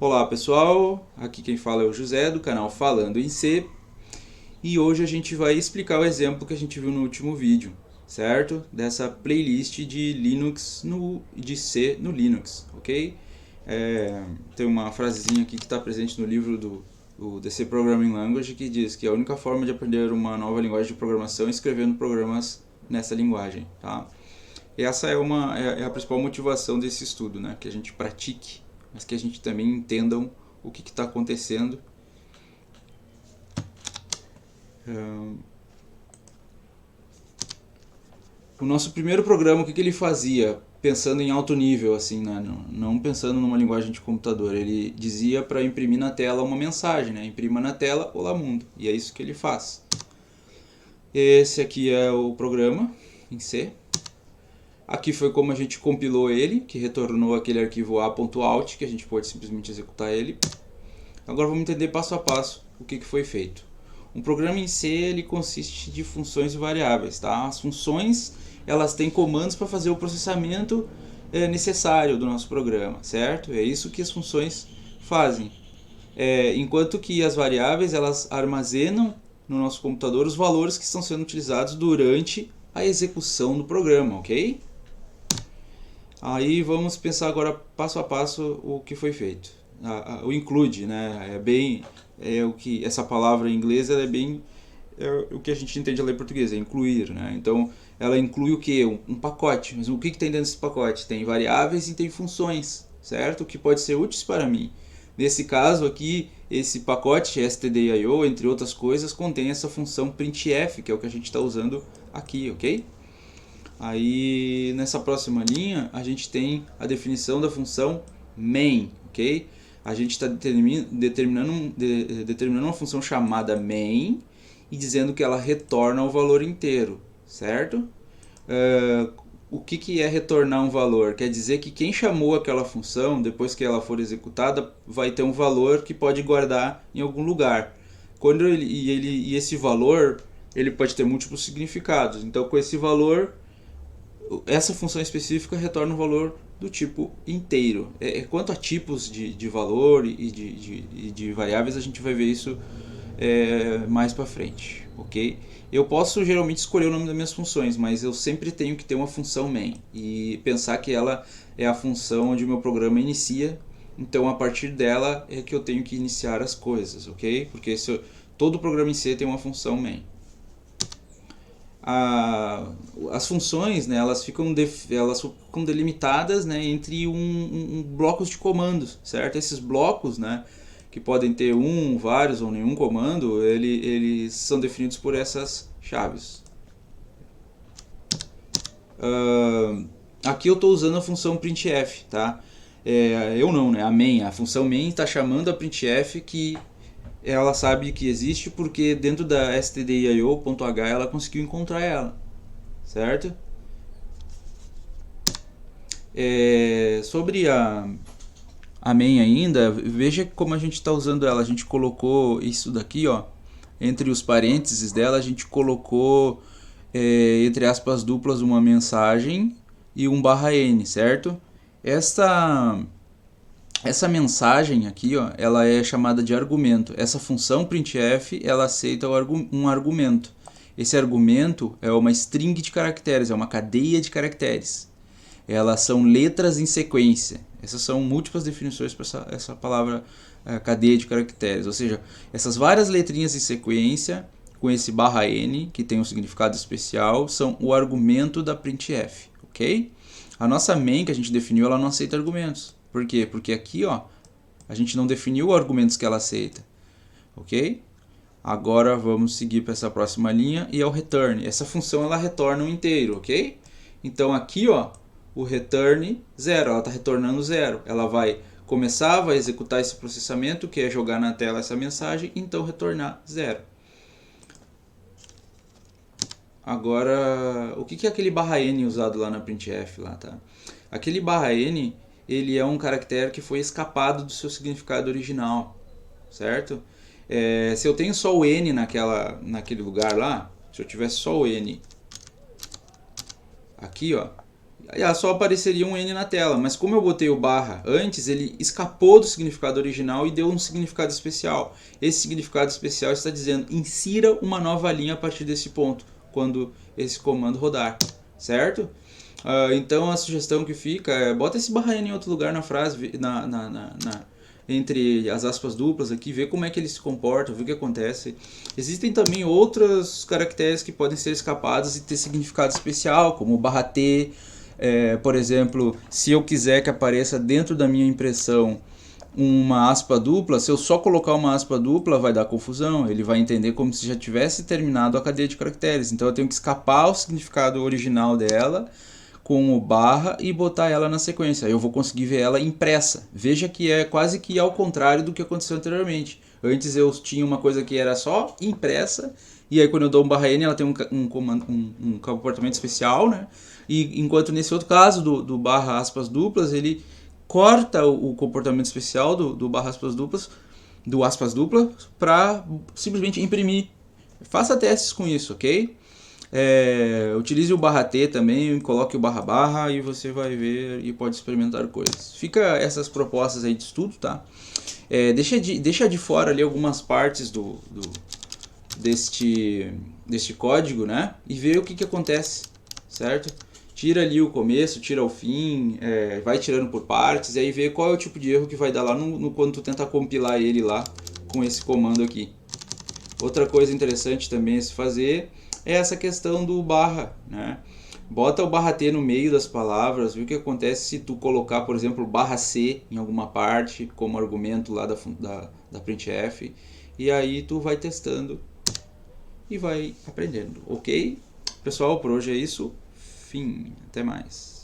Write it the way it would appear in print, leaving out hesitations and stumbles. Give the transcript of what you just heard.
Olá pessoal, aqui quem fala é o José do canal Falando em C e hoje a gente vai explicar o exemplo que a gente viu no último vídeo, certo? Dessa playlist de de C no Linux, ok? Tem uma frasezinha aqui que está presente no livro do DC Programming Language que diz que a única forma de aprender uma nova linguagem de programação é escrevendo programas nessa linguagem, tá? E essa é a principal motivação desse estudo, né? Que a gente pratique, mas que a gente também entendam o que está acontecendo. O nosso primeiro programa, o que ele fazia? Pensando em alto nível, assim, né? Não pensando numa linguagem de computador. Ele dizia para imprimir na tela uma mensagem, né? Imprima na tela, olá mundo. E é isso que ele faz. Esse aqui é o programa em C. Aqui foi como a gente compilou ele, que retornou aquele arquivo a.out, que a gente pode simplesmente executar ele. Agora vamos entender passo a passo o que foi feito. Um programa em C ele consiste de funções e variáveis. Tá? As funções elas têm comandos para fazer o processamento necessário do nosso programa, certo? É isso que as funções fazem. Enquanto que as variáveis elas armazenam no nosso computador os valores que estão sendo utilizados durante a execução do programa, ok? Aí vamos pensar agora passo a passo o que foi feito. O include, né? O que essa palavra em inglês ela é bem o que a gente entende a ler em português, é incluir, né? Então ela inclui o que? Um pacote. Mas o que tem dentro desse pacote? Tem variáveis e tem funções, certo? Que pode ser úteis para mim. Nesse caso aqui, esse pacote stdio, entre outras coisas, contém essa função printf, que é o que a gente está usando aqui, ok? Aí nessa próxima linha a gente tem a definição da função main, ok? A gente está determinando uma função chamada main e dizendo que ela retorna o valor inteiro, certo? O que é retornar um valor? Quer dizer que quem chamou aquela função, depois que ela for executada, vai ter um valor que pode guardar em algum lugar. E esse valor ele pode ter múltiplos significados. Então com esse valor essa função específica retorna um valor do tipo inteiro. Quanto a tipos de valor e de variáveis, a gente vai ver isso mais para frente, ok? Eu posso geralmente escolher o nome das minhas funções, mas eu sempre tenho que ter uma função main e pensar que ela é a função onde o meu programa inicia. Então, a partir dela é que eu tenho que iniciar as coisas, ok? Porque todo programa em C tem uma função main. As funções, né, elas ficam delimitadas, né, entre blocos de comandos, certo? Esses blocos, né, que podem ter vários ou nenhum comando, eles são definidos por essas chaves. Aqui eu estou usando a função printf, tá? Eu não, né? A main, a função main está chamando a printf que ela sabe que existe porque dentro da stdio.h ela conseguiu encontrar ela, certo? Sobre a main ainda, veja como a gente está usando ela. A gente colocou isso daqui, ó, entre os parênteses dela, a gente colocou entre aspas duplas uma mensagem e um /n, certo? Essa mensagem aqui, ó, ela é chamada de argumento. Essa função printf, ela aceita um argumento. Esse argumento é uma string de caracteres, é uma cadeia de caracteres. Elas são letras em sequência. Essas são múltiplas definições para essa palavra cadeia de caracteres. Ou seja, essas várias letrinhas em sequência, com esse /n, que tem um significado especial, são o argumento da printf, ok? A nossa main que a gente definiu, ela não aceita argumentos. Por quê? Porque aqui, ó, a gente não definiu argumentos que ela aceita, ok? Agora vamos seguir para essa próxima linha e é o return. Essa função ela retorna um inteiro, ok? Então aqui, ó, o return 0, ela está retornando 0. Ela vai começar, vai executar esse processamento, que é jogar na tela essa mensagem, então retornar 0. Agora, o que é aquele /n usado lá na printf? Lá, tá? Aquele /n ele é um caractere que foi escapado do seu significado original, certo? Se eu tenho só o n naquele lugar lá, se eu tivesse só o n aqui, ó, Aí só apareceria um N na tela, mas como eu botei o barra antes, ele escapou do significado original e deu um significado especial. Esse significado especial está dizendo: insira uma nova linha a partir desse ponto, quando esse comando rodar, certo? Então a sugestão que fica é: bota esse barra N em outro lugar na frase, entre as aspas duplas aqui, vê como é que ele se comporta, vê o que acontece. Existem também outros caracteres que podem ser escapados e ter significado especial, como o barra T. Por exemplo, se eu quiser que apareça dentro da minha impressão uma aspa dupla, se eu só colocar uma aspa dupla vai dar confusão, ele vai entender como se já tivesse terminado a cadeia de caracteres. Então eu tenho que escapar o significado original dela com o barra e botar ela na sequência. Aí eu vou conseguir ver ela impressa. Veja que é quase que ao contrário do que aconteceu anteriormente. Antes eu tinha uma coisa que era só impressa, e aí quando eu dou um barra N ela tem um comportamento especial, né? E enquanto nesse outro caso do barra aspas duplas, ele corta o comportamento especial do barra aspas duplas, do aspas dupla, para simplesmente imprimir. Faça testes com isso, ok? Utilize o barra T também, coloque o barra barra e você vai ver e pode experimentar coisas. Fica essas propostas aí de estudo, tá? Deixa de fora ali algumas partes deste código, né? E vê o que acontece, certo? Tira ali o começo, tira o fim, vai tirando por partes, e aí vê qual é o tipo de erro que vai dar lá quando tu tentar compilar ele lá com esse comando aqui. Outra coisa interessante também a se fazer é essa questão do barra, né? Bota o barra T no meio das palavras, viu o que acontece se tu colocar, por exemplo, barra C em alguma parte, como argumento lá da printf, e aí tu vai testando e vai aprendendo, ok? Pessoal, por hoje é isso. Fim. Até mais.